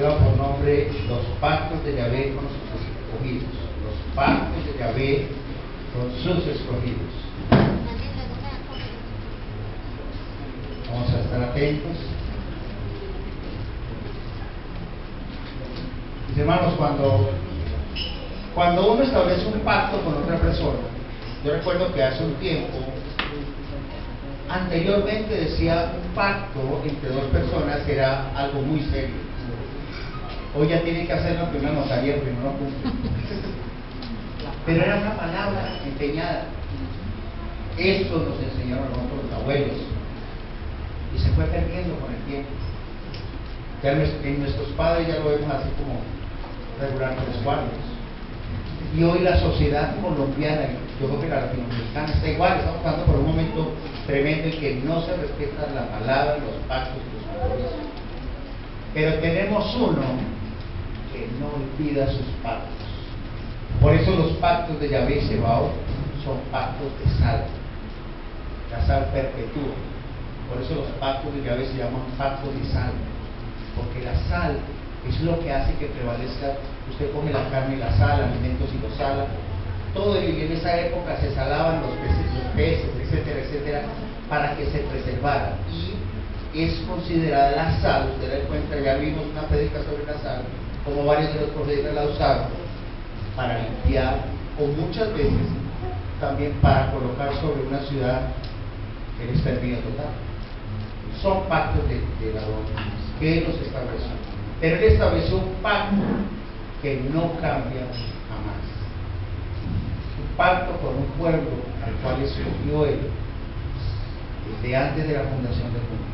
lleva por nombre los pactos de Yahvé con sus escogidos. Los pactos de Yahvé con sus escogidos. Vamos a estar atentos. Mis hermanos, cuando uno establece un pacto con otra persona, yo recuerdo que hace un tiempo, anteriormente decía un pacto entre dos personas era algo muy serio. Hoy ya tienen que hacerlo en una notaría porque no lo cumplen. Pero era una palabra empeñada. Esto nos enseñaron a nosotros los abuelos. Y se fue perdiendo con el tiempo. Ya en nuestros padres ya lo vemos así como regular tres cuartos. Y hoy la sociedad colombiana, yo creo que la latinoamericana está igual. Estamos pasando por un momento tremendo en que no se respeta la palabra, los pactos y los compromisos. Pero tenemos uno que no olvida sus pactos. Por eso los pactos de Yahvé y Sebaot son pactos de sal. La sal perpetúa. Por eso los pactos de Yahvé se llaman pactos de sal. Porque la sal es lo que hace que prevalezca. Usted coge la carne y la sal, alimentos y los sala. Todo ello, y en esa época se salaban los peces, etcétera, etcétera, para que se preservara. Y es considerada la sal, usted la encuentra, ya vimos una prédica sobre la sal, como varios de los profetas la usaron para limpiar, o muchas veces también para colocar sobre una ciudad el exterminio total. Son pactos de labor que él los estableció, pero él estableció un pacto que no cambia jamás, un pacto con un pueblo al cual escogió él desde antes de la fundación del mundo.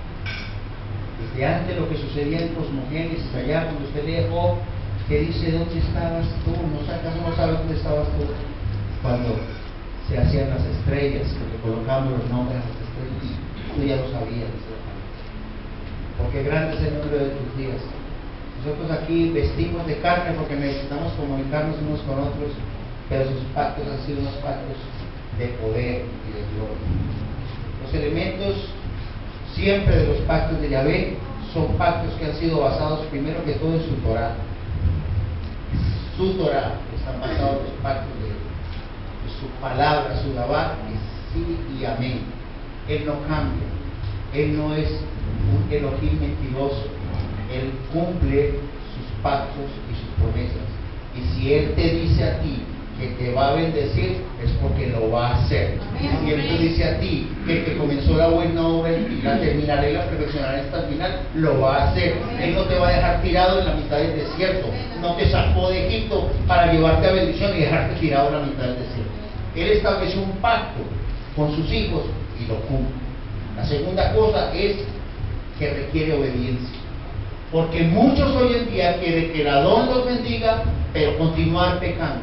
Desde antes lo que sucedía en Cosmogénesis, allá cuando usted lee Job, que dice, ¿dónde estabas tú? ¿Acaso no sabes dónde estabas tú? Cuando se hacían las estrellas, porque colocamos los nombres a las estrellas, tú ya lo sabías, dice la palabra. Porque grande es el número de tus días. Nosotros aquí vestimos de carne porque necesitamos comunicarnos unos con otros, pero sus pactos han sido unos pactos de poder y de gloria. Los elementos siempre de los pactos de Yahvé son pactos que han sido basados primero que todo en su Torah. Su Torah están basados los pactos de su palabra, su Dabar, es sí y amén. Él no cambia, él no es un Elohim mentiroso, él cumple sus pactos y sus promesas. Y si él te dice a ti que te va a bendecir, es porque lo va a hacer. Si él te dice a ti que el que comenzó la buena obra y la terminará y la perfeccionará hasta el final, lo va a hacer. Él no te va a dejar tirado en la mitad del desierto. No te sacó de Egipto para llevarte a bendición y dejarte tirado en la mitad del desierto. Él estableció un pacto con sus hijos y lo cumple. La segunda cosa es que requiere obediencia. Porque muchos hoy en día quieren que el Adón los bendiga, pero continuar pecando.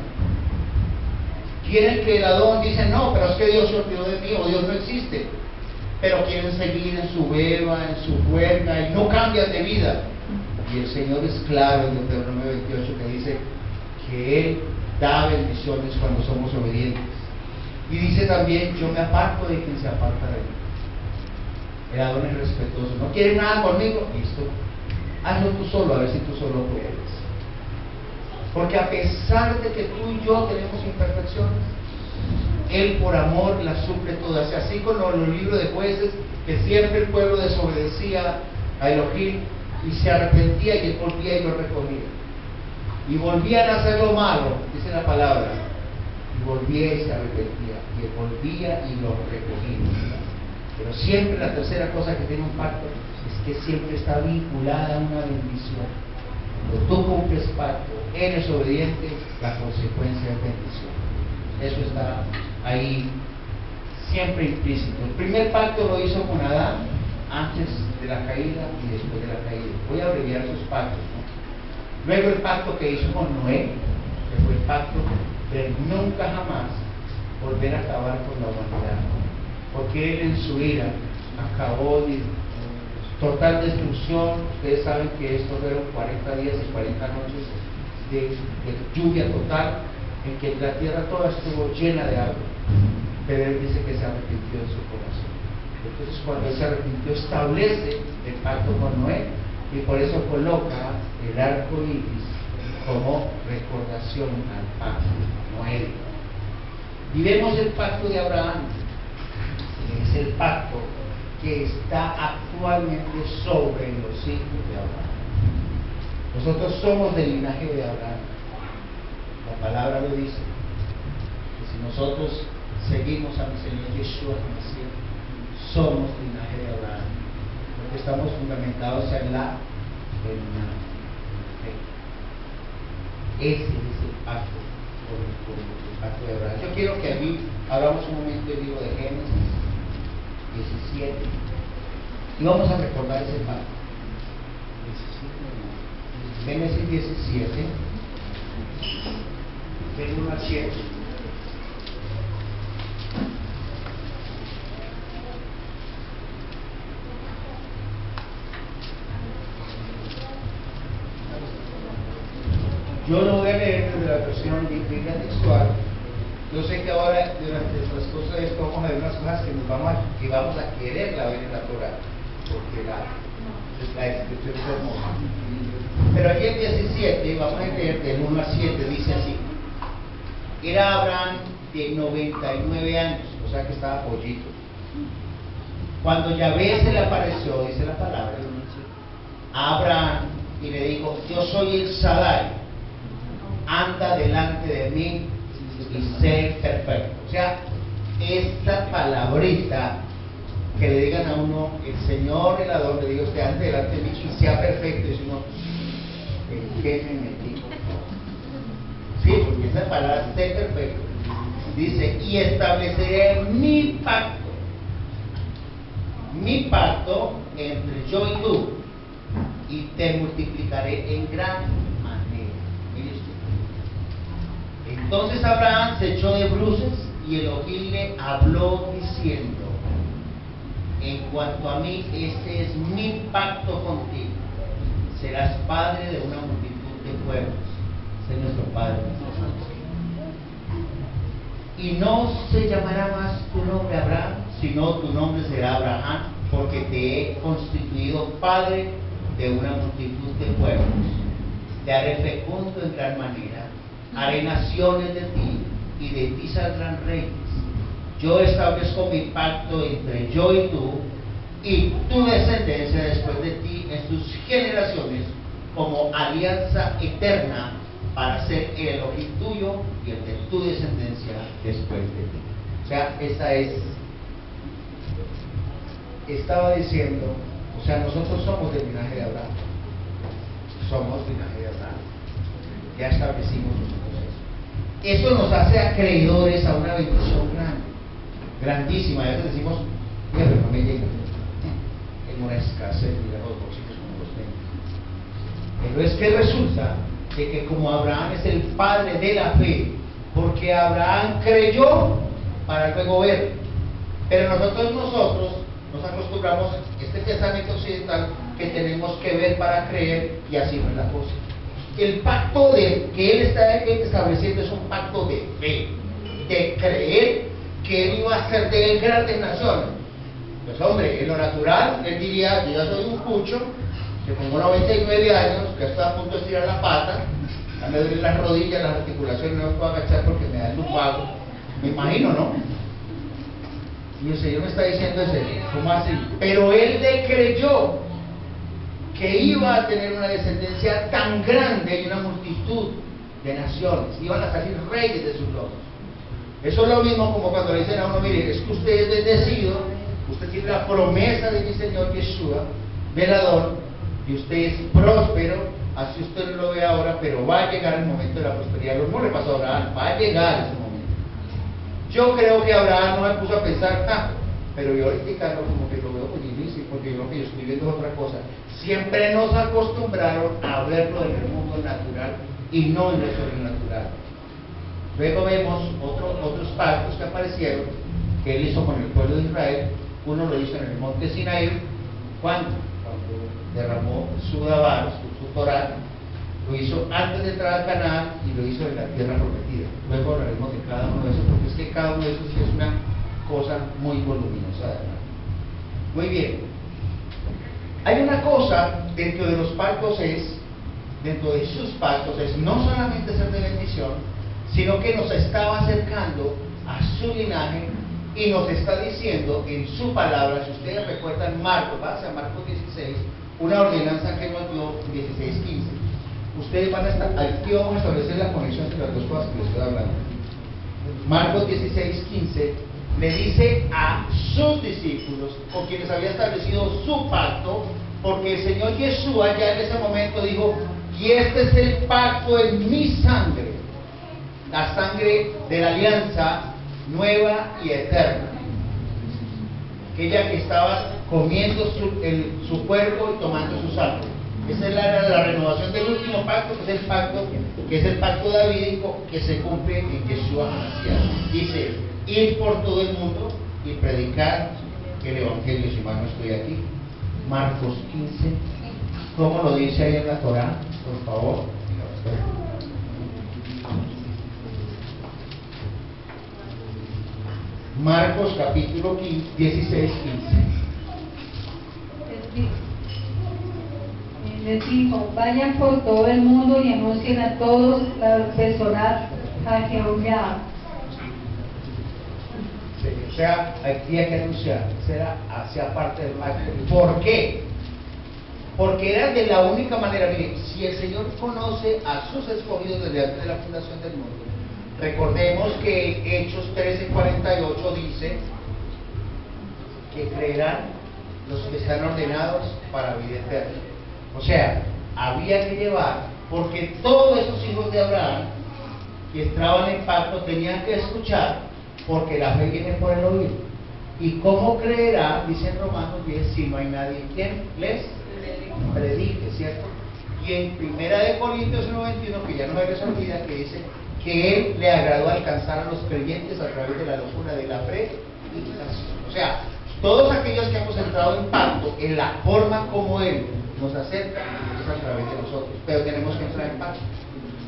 Quieren que el Adón dice, no, pero es que Dios se olvidó de mí, o Dios no existe. Pero quieren seguir en su beba, en su juerga, y no cambian de vida. Y el Señor es claro en Deuteronomio 28 que dice que Él da bendiciones cuando somos obedientes. Y dice también, yo me aparto de quien se aparta de mí. El Adón es respetuoso. ¿No quiere nada conmigo? Listo. Hazlo tú solo, a ver si tú solo puedes. Porque a pesar de que tú y yo tenemos imperfecciones, Él por amor las suple todas. Así con los libros de jueces, que siempre el pueblo desobedecía a Elohim y se arrepentía y Él volvía y lo recogía. Y volvían a hacer lo malo, dice la palabra, y volvía y se arrepentía, y Él volvía y lo recogía. Pero siempre la tercera cosa que tiene un pacto es que siempre está vinculada a una bendición. Cuando tú cumples pacto, eres obediente, la consecuencia es bendición. Eso está ahí siempre implícito. El primer pacto lo hizo con Adán antes de la caída y después de la caída. Voy a abreviar sus pactos, ¿no? Luego el pacto que hizo con Noé, que fue el pacto de nunca jamás volver a acabar con la humanidad, porque él en su ira acabó de total destrucción. Ustedes saben que estos fueron 40 días y 40 noches de lluvia total, en que la tierra toda estuvo llena de agua, pero él dice que se arrepintió de su corazón. Entonces cuando él se arrepintió, establece el pacto con Noé, Y por eso coloca el arco iris como recordación al pacto Noé. Y vemos el pacto de Abraham. Es el pacto que está actualmente sobre los hijos de Abraham. Nosotros somos del linaje de Abraham. La palabra lo dice. Que si nosotros seguimos a mi Señor Yeshua HaMashiach, somos linaje de Abraham. Porque estamos fundamentados en la fe. Ese es el pacto con el pacto de Abraham. Yo quiero que aquí hablamos un momento del libro de Génesis 17 y vamos a recordar ese pacto. Génesis 17 del 1 al 7. Yo lo voy a leer desde la versión bíblica textual. Yo sé que ahora, durante el transcurso de esto, vamos a ver unas cosas que vamos a quererla ver en la Torah, porque la descripción es hermosa. Pero aquí en 17, vamos a leer del 1 al 7, dice así: era Abraham de 99 años, o sea que estaba pollito, cuando Yahvé se le apareció, dice la palabra, a Abraham y le dijo: yo soy el Sadai, anda delante de mí y sé perfecto. O sea, esta palabrita que le digan a uno, el Señor, el Adón, le diga usted, ande delante de mí y sea perfecto, y si uno, ¿en qué me metí? Sí, porque esa palabra, sé perfecto, dice: y estableceré mi pacto entre yo y tú, y te multiplicaré en gran manera. Mire usted. Entonces Abraham se echó de bruces y Elohim le habló diciendo: en cuanto a mí, este es mi pacto contigo. Serás padre de una multitud de pueblos. Sé nuestro Padre. Y no se llamará más tu nombre Abraham, sino tu nombre será Abraham, porque te he constituido padre de una multitud de pueblos. Te haré fecundo en gran manera. Haré naciones de ti, y de ti saldrán reyes. Yo establezco mi pacto entre yo y tu descendencia después de ti en tus generaciones, como alianza eterna, para ser el Elohim tuyo y el de tu descendencia después de ti. O sea, estaba diciendo, o sea, nosotros somos del linaje de Abraham. Somos linaje de Abraham. Ya establecimos nosotros eso. Eso nos hace acreedores a una bendición grande, grandísima. A veces decimos: mira, pero no me llega. En una escasez, mira los bolsillos como los tengo. Pero es que resulta de que como Abraham es el padre de la fe, porque Abraham creyó para luego ver. Pero nosotros nos acostumbramos a este pensamiento occidental que tenemos que ver para creer, y así no es la cosa. El pacto que él está estableciendo es un pacto de fe, de creer que él iba a hacer de él grandes naciones. Pues hombre, en lo natural, él diría: yo ya soy un cucho, que tengo 99 años, que estoy a punto de estirar la pata, ya me duelen las rodillas, las articulaciones, no me puedo agachar porque me da el lumbago. Me imagino, ¿no? Y el Señor me está diciendo eso, ¿cómo así? Pero él le creyó que iba a tener una descendencia tan grande y una multitud de naciones, iban a salir reyes de sus lomos. Eso es lo mismo como cuando le dicen a uno: mire, es que usted es bendecido, usted tiene la promesa de mi Señor Yeshua, velador, y usted es próspero, así usted no lo ve ahora, pero va a llegar el momento de la prosperidad. Lo mismo le pasó a Abraham, va a llegar ese momento. Yo creo que Abraham no se puso a pensar: pero yo ahorita como que lo veo muy difícil, porque yo lo que yo estoy viendo es otra cosa. Siempre nos acostumbraron a verlo en el mundo natural y no en lo sobrenatural. Luego vemos otros pactos que aparecieron, que él hizo con el pueblo de Israel. Uno lo hizo en el monte Sinaí, cuando derramó su Dabar, su Torah. Lo hizo antes de entrar a Canaán y lo hizo en la tierra prometida. Luego hablaremos de cada uno de esos, porque es que cada uno de esos sí es una cosa muy voluminosa, además. Muy bien. Hay una cosa dentro de los pactos dentro de sus pactos es no solamente ser de bendición, sino que nos estaba acercando a su linaje y nos está diciendo en su palabra, si ustedes recuerdan Marcos, vas a Marcos 16, una ordenanza que nos dio 16:15. Ustedes van a estar, aquí vamos a establecer la conexión entre las dos cosas que les estoy hablando. Marcos 16:15 le dice a sus discípulos, con quienes había establecido su pacto, porque el Señor Yeshua ya en ese momento dijo, y este es el pacto en mi sangre, la sangre de la alianza nueva y eterna, aquella que estaba comiendo su cuerpo y tomando su sangre. Esa es la renovación del último pacto, que es el pacto davídico que se cumple en Yeshua HaMashiach. Dice, ir por todo el mundo y predicar el Evangelio. Si mal no estoy aquí, Marcos 15, ¿cómo lo dice ahí en la Torá? Por favor. Marcos capítulo 16, 15. Les dijo, vayan por todo el mundo y anuncien a todos la persona a Jehová. O sea, había que anunciar, será hacia parte del pacto. ¿Por qué? Porque era de la única manera. Miren, si el Señor conoce a sus escogidos desde antes de la fundación del mundo, recordemos que Hechos 13:48 dice que creerán los que están ordenados para vida eterna. O sea, había que llevar, porque todos esos hijos de Abraham que entraban en pacto tenían que escuchar, porque la fe viene por el oír. ¿Y cómo creerá? Dice en Romanos 10, si no hay nadie quien les predique, ¿cierto? Y en Primera de Corintios 1:21, que ya no me les olvida, que dice que Él le agradó alcanzar a los creyentes a través de la locura de la predicación. O sea, todos aquellos que hemos entrado en pacto, en la forma como Él nos acerca, es a través de nosotros. Pero tenemos que entrar en pacto,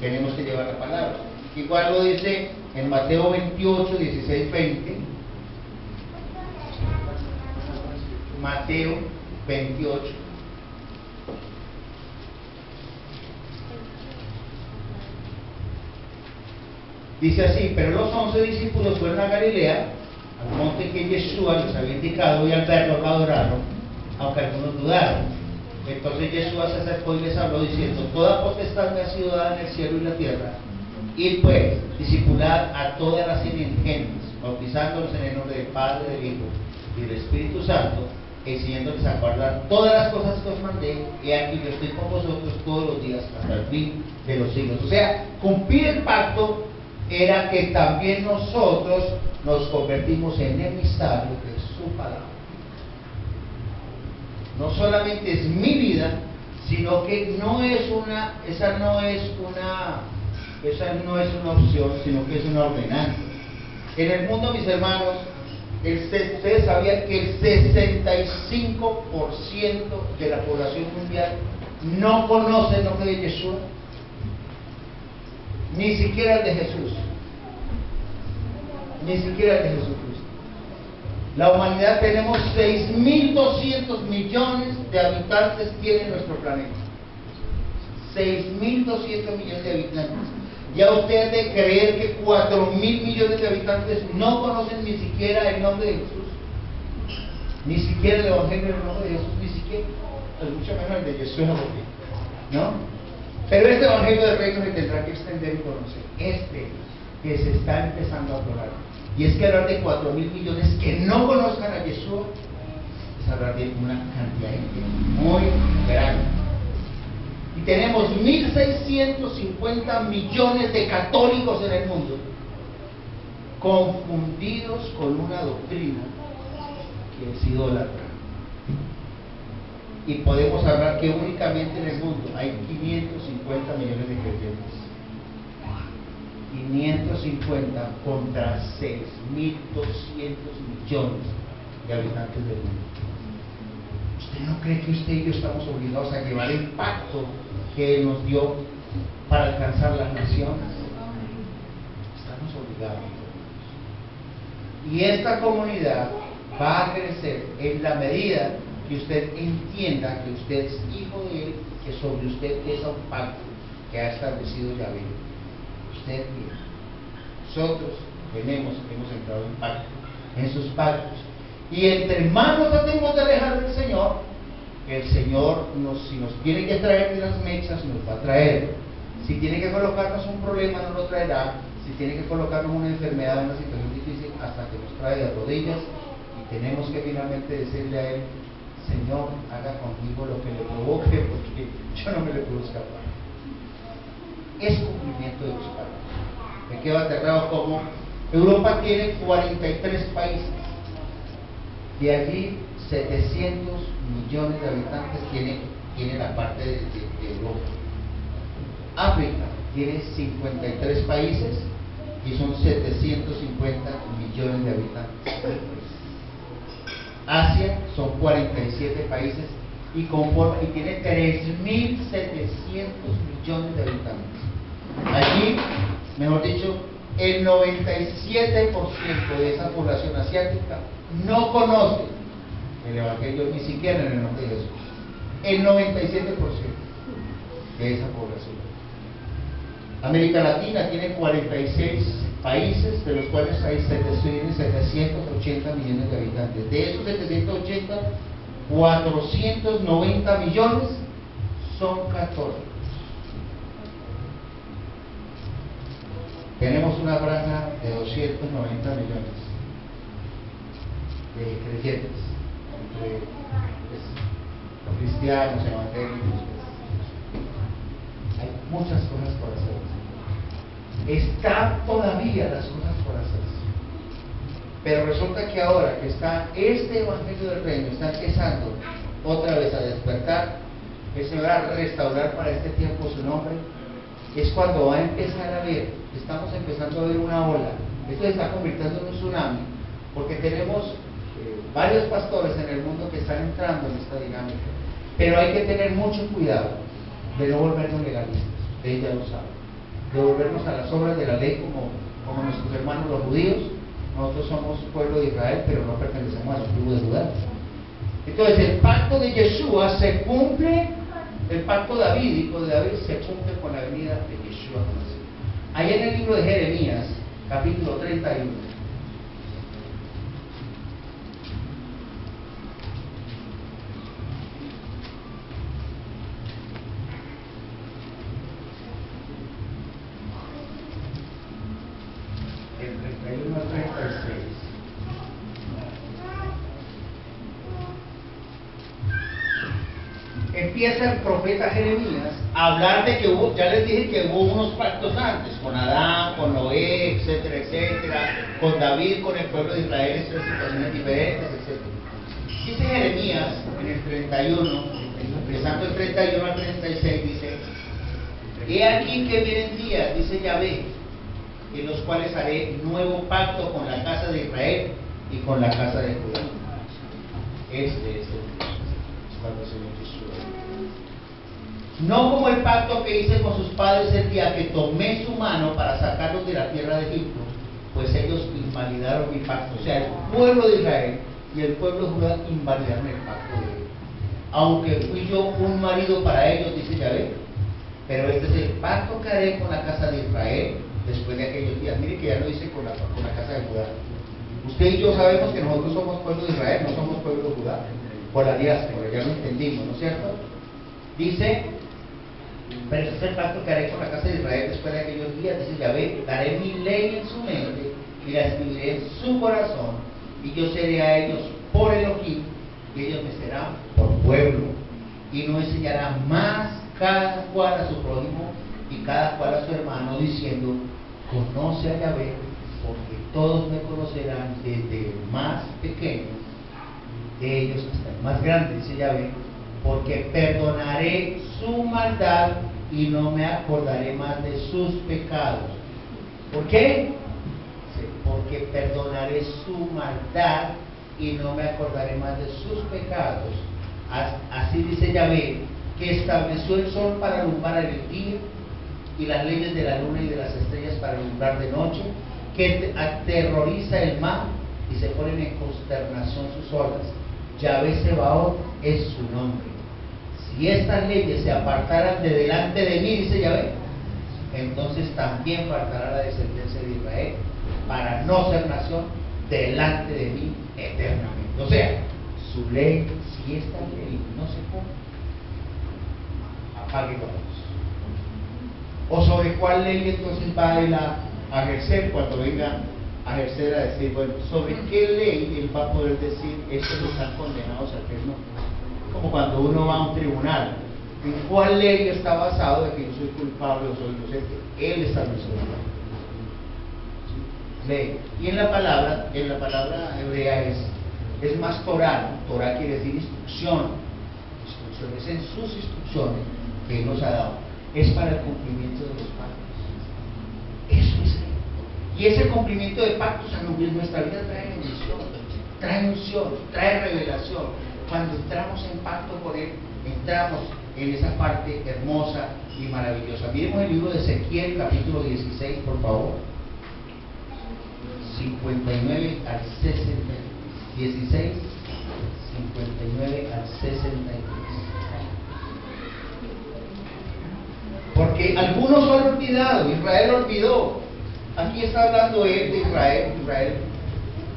tenemos que llevar la palabra. Igual lo dice en Mateo 28, 16, 20. Mateo 28. Dice así, pero los 11 discípulos fueron a Galilea, al monte que Yeshua les había indicado, y al verlo lo adoraron, aunque algunos dudaron. Entonces Yeshua se acercó y les habló diciendo, toda potestad me ha sido dada en el cielo y la tierra. Y pues, discipulad a todas las gentes, bautizándolos en el nombre del Padre, del Hijo y del Espíritu Santo, enseñándoles a guardar todas las cosas que os mandé, y aquí yo estoy con vosotros todos los días hasta el fin de los siglos. O sea, cumplir el pacto era que también nosotros nos convertimos en emisario de su palabra. No solamente es mi vida, sino que esa no es una opción, sino que es una ordenanza. En el mundo, mis hermanos, ustedes sabían que el 65% de la población mundial no conoce el nombre de Yeshua, ni siquiera el de Jesús, ni siquiera el de Jesucristo. La humanidad tenemos 6.200 millones de habitantes tiene nuestro planeta. 6.200 millones de habitantes. Ya usted de creer que 4.000 millones de habitantes no conocen ni siquiera el nombre de Jesús, ni siquiera el Evangelio del nombre de Jesús, ni siquiera, pues mucho menos el de Yeshua, ¿no? Pero este Evangelio del Reino se tendrá que extender y conocer. Este que se está empezando a probar. Y es que hablar de 4.000 millones que no conozcan a Yeshua es hablar de una cantidad de gente muy grande. Y tenemos 1.650 millones de católicos en el mundo, confundidos con una doctrina que es idólatra. Y podemos hablar que únicamente en el mundo hay 550 millones de creyentes. 550 contra 6.200 millones de habitantes del mundo. ¿Usted no cree que usted y yo estamos obligados a llevar el pacto que Él nos dio para alcanzar las naciones? Estamos obligados. Y esta comunidad va a crecer en la medida que usted entienda que usted es hijo de Él, que sobre usted pesa un pacto que ha establecido Yahvé. Usted y nosotros hemos entrado en pacto, en sus pactos. Y entre más nos tratemos de alejar del Señor, el Señor, si nos tiene que traer de las mechas, nos va a traer. Si tiene que colocarnos un problema, nos lo traerá. Si tiene que colocarnos una enfermedad, una situación difícil, hasta que nos trae de rodillas. Y tenemos que finalmente decirle a Él: Señor, haga conmigo lo que le provoque, porque yo no me le puedo escapar. Es cumplimiento de los pactos. Me quedo aterrado como Europa tiene 43 países. De allí 700 millones de habitantes tiene la parte de Europa. África tiene 53 países y son 750 millones de habitantes. Asia son 47 países y tiene 3.700 millones de habitantes. Allí, mejor dicho, el 97% de esa población asiática no conoce el Evangelio, ni siquiera en el nombre de Jesús. El 97% de esa población. América Latina tiene 46 países, de los cuales hay 780 millones de habitantes. De esos 780, 490 millones son católicos. Tenemos una franja de 290 millones de creyentes, entre cristianos, evangélicos. Hay muchas cosas por hacer. Están todavía las cosas por hacerse. Pero resulta que ahora que está este Evangelio del Reino, está empezando otra vez a despertar, el Señor a restaurar para este tiempo su nombre, es cuando va a empezar a ver, estamos empezando a ver una ola. Esto se está convirtiendo en un tsunami, porque tenemos varios pastores en el mundo que están entrando en esta dinámica. Pero hay que tener mucho cuidado de no volvernos legalistas, ustedes ya lo saben, de volvernos a las obras de la ley como nuestros hermanos los judíos. Nosotros somos pueblo de Israel, pero no pertenecemos a la tribu de Judá. Entonces el pacto de Yeshua se cumple, el pacto davídico de David se cumple con la venida de Yeshua. Ahí en el libro de Jeremías, capítulo 31. El 31 al 36. Empieza el profeta Jeremías a hablar de que hubo, ya les dije que hubo unos pactos antes, con Adán, con Noé, etcétera, etcétera, con David, con el pueblo de Israel, en situaciones diferentes, etcétera. Dice Jeremías en el 31, empezando el 31 al 36, dice: he aquí que vienen días, dice Yahvé, en los cuales haré nuevo pacto con la casa de Israel y con la casa de Judá. Este es el día, cuando el Señor Jesús. No como el pacto que hice con sus padres el día que tomé su mano para sacarlos de la tierra de Egipto, pues ellos invalidaron mi pacto. O sea, el pueblo de Israel y el pueblo de Judá invalidaron el pacto de él. Aunque fui yo un marido para ellos, dice Yahvé, pero este es el pacto que haré con la casa de Israel después de aquellos días. Mire que ya lo hice con la casa de Judá. Usted y yo sabemos que nosotros somos pueblo de Israel, no somos pueblo de Judá, por la diáspora, ya lo entendimos, ¿no es cierto? Dice: pero este es el pacto que haré con la casa de Israel después de aquellos días, dice Yahvé, daré mi ley en su mente y la escribiré en su corazón, y yo seré a ellos por Elohim, y ellos me serán por pueblo, y no enseñará más cada cual a su prójimo y cada cual a su hermano, diciendo: conoce a Yahvé, porque todos me conocerán, desde el más pequeño de ellos hasta el más grande, dice Yahvé, porque perdonaré su maldad y no me acordaré más de sus pecados. ¿Por qué? Porque perdonaré su maldad y no me acordaré más de sus pecados. Así dice Yahvé, que estableció el sol para alumbrar el día y las leyes de la luna y de las estrellas para alumbrar de noche, que aterroriza el mar y se ponen en consternación sus olas, Yahvé Sebaot es su nombre. Si estas leyes se apartaran de delante de mí, dice Yahvé, entonces también faltará la descendencia de Israel para no ser nación delante de mí eternamente. O sea, su ley, si esta ley no se cumple, apague la luz. ¿O sobre cuál ley entonces va él a ejercer cuando venga a ejercer, a decir, bueno, sobre qué ley él va a poder decir estos están condenados a eterno? Como cuando uno va a un tribunal, ¿en cuál ley está basado de que yo soy culpable o soy inocente? Él estableció la ley. Y en la palabra hebrea es más Torah, ¿no? Torah quiere decir instrucción, instrucciones en sus instrucciones que Él nos ha dado, es para el cumplimiento de los pactos. Eso es ley. Y ese cumplimiento de pactos en nuestra vida trae bendición, trae unción, trae revelación. Cuando entramos en pacto con Él, entramos en esa parte hermosa y maravillosa. Miremos el libro de Ezequiel, capítulo 16, por favor. 59 al 60, 16, 59 al 63. Porque algunos han olvidado, Israel olvidó. Aquí está hablando él de Israel, Israel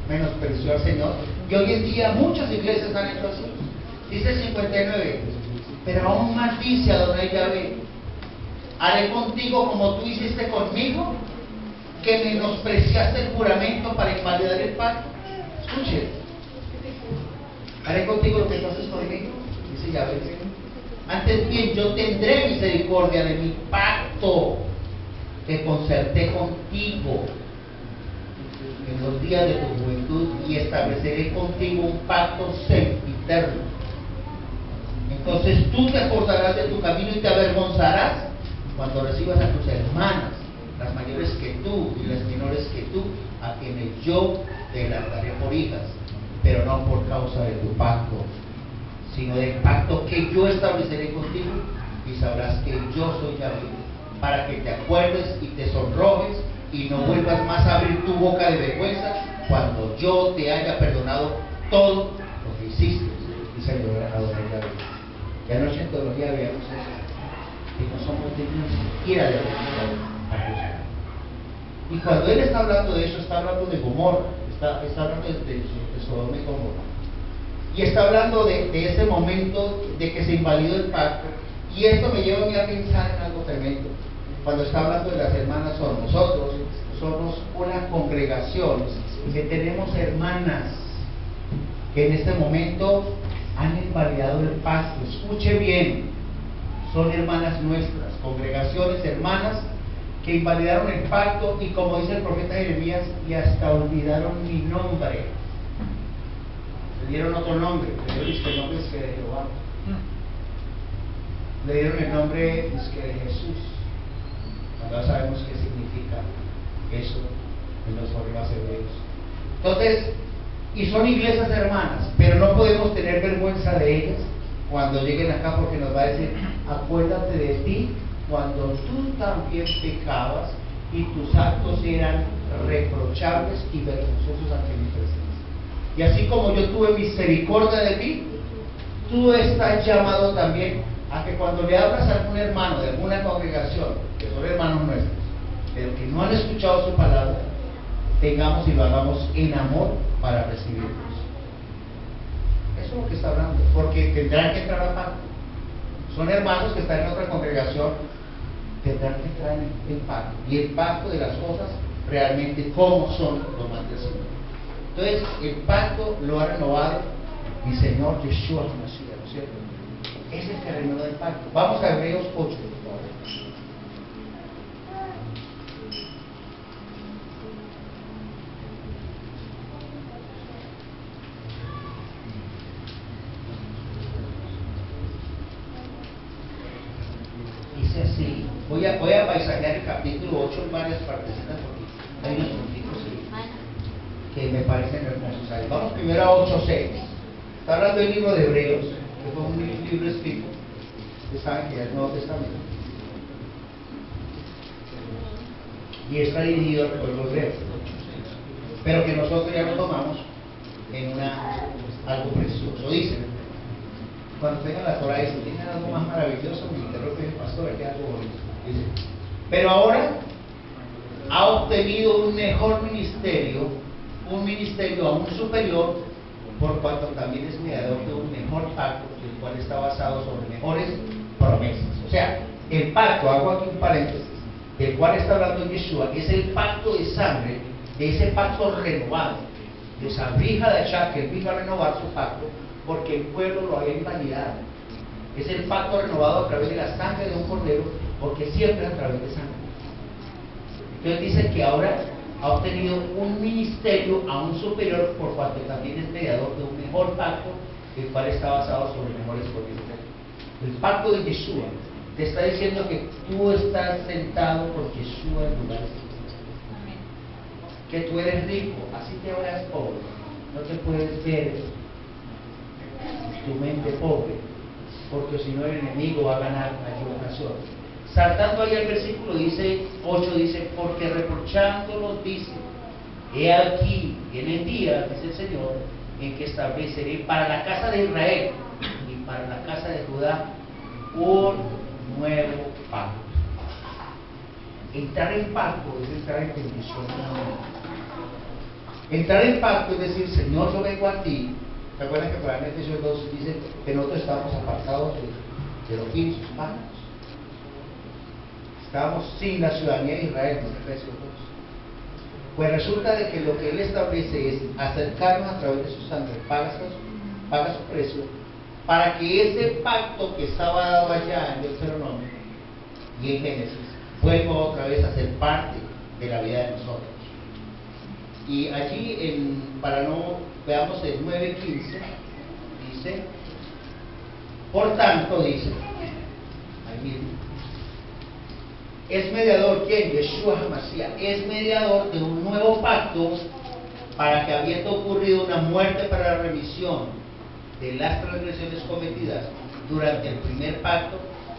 menospreció al Señor. Y hoy en día muchas iglesias han hecho así. Dice 59, pero aún más dice Adonai Yahvé, haré contigo como tú hiciste conmigo, que menospreciaste el juramento para invalidar el pacto. Escuche, haré contigo lo que tú haces conmigo, dice Yahvé. Antes bien, yo tendré misericordia de mi pacto que concerté contigo en los días de tu juventud y estableceré contigo un pacto sempiterno. Entonces tú te acordarás de tu camino y te avergonzarás cuando recibas a tus hermanas, las mayores que tú y las menores que tú, a quienes yo te las daré por hijas, pero no por causa de tu pacto, sino del pacto que yo estableceré contigo, y sabrás que yo soy Yahvé, para que te acuerdes y te sonrojes y no vuelvas más a abrir tu boca de vergüenza cuando yo te haya perdonado todo lo que hiciste, dice el Adonai Yahvé. Ya anoche en teología veíamos eso, que no somos dignos ni siquiera de recibir a Jesús. Y cuando él está hablando de eso, está hablando de Gomorra, está hablando de Sodoma y Gomorra. Y está hablando de ese momento de que se invalidó el pacto. Y esto me lleva a mí a pensar en algo tremendo. Cuando está hablando de las hermanas, nosotros somos una congregación que tenemos hermanas que en este momento han invalidado el pacto. Escuche bien, son hermanas nuestras, congregaciones hermanas que invalidaron el pacto y, como dice el profeta Jeremías, y hasta olvidaron mi nombre. Le dieron otro nombre, le dieron el nombre es que de Jehová, le dieron el nombre es que de Jesús, cuando ya sabemos qué significa eso en los problemas hebreos. Entonces, y son iglesias hermanas, pero no podemos tener vergüenza de ellas cuando lleguen acá, porque nos va a decir, acuérdate de ti cuando tú también pecabas y tus actos eran reprochables y vergonzosos ante mi presencia. Y así como yo tuve misericordia de ti, tú estás llamado también a que cuando le hablas a algún hermano de alguna congregación, que son hermanos nuestros, pero que no han escuchado su palabra, tengamos y lo hagamos en amor para recibirlos. Eso es lo que está hablando, porque tendrán que entrar a pacto. Son hermanos que están en otra congregación, tendrán que entrar en pacto. Y el pacto de las cosas realmente cómo son los más del Señor. Entonces, el pacto lo ha renovado mi Señor Yeshua HaMashiach, ¿no es cierto? Es el que renueva el pacto. Vamos a Hebreos 8, por favor. Dice así, voy a paisajear el capítulo 8 en varias partecitas porque hay unos puntitos que me parecen hermosos ahí. Vamos primero a 8:6. Está hablando del libro de Hebreos, que fue un libro escrito, ustedes saben que es el Nuevo Testamento, y está dirigido al pueblo hebreo, pero que nosotros ya lo tomamos en una algo precioso. Dice, cuando tengan la Torah, dice, ¿tienen algo más maravilloso? Me interrumpe el pastor, aquí algo bonito. Dice, pero ahora ha obtenido un mejor ministerio, un ministerio aún superior, por cuanto también es mediador de un mejor pacto, el cual está basado sobre mejores promesas. O sea, el pacto, hago aquí un paréntesis, del cual está hablando Yeshua, es el pacto de sangre, de ese pacto renovado, de Sabrija de Achá, que él vino a renovar su pacto, porque el pueblo lo había invalidado. Es el pacto renovado a través de la sangre de un cordero, porque siempre a través de sangre. Entonces dice que ahora ha obtenido un ministerio aún superior, por cuanto también es mediador de un mejor pacto, el cual está basado sobre mejores promesas. El pacto de Yeshua te está diciendo que tú estás sentado con Yeshua en lugar de que tú eres rico, así te veas pobre, no te puedes ver tu mente pobre, porque si no el enemigo va a ganar la equivocación. Saltando ahí al versículo 8 dice, porque reprochándolos dice, he aquí, viene el día, dice el Señor, en que estableceré para la casa de Israel y para la casa de Judá un nuevo pacto. Entrar en pacto es entrar en bendición. Entrar en pacto es decir, Señor, yo vengo a ti. ¿Te acuerdas que para Efesios 2 dice que nosotros estábamos apartados de los sus pactos? Estábamos sin la ciudadanía de Israel, dice Efesios 2. Pues resulta de que lo que Él establece es acercarnos a través de su sangre, paga su precio, para que ese pacto que estaba dado allá en Deuteronomio y en Génesis vuelva otra vez a ser parte de la vida de nosotros. Y allí, para no, veamos el 9:15, dice, por tanto, dice, ahí mismo, es mediador, ¿quién? Yeshua HaMashiach, es mediador de un nuevo pacto, para que habiendo ocurrido una muerte para la remisión de las transgresiones cometidas durante el primer pacto,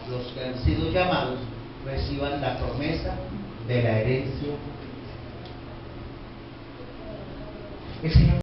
los que han sido llamados reciban la promesa de la herencia. El Señor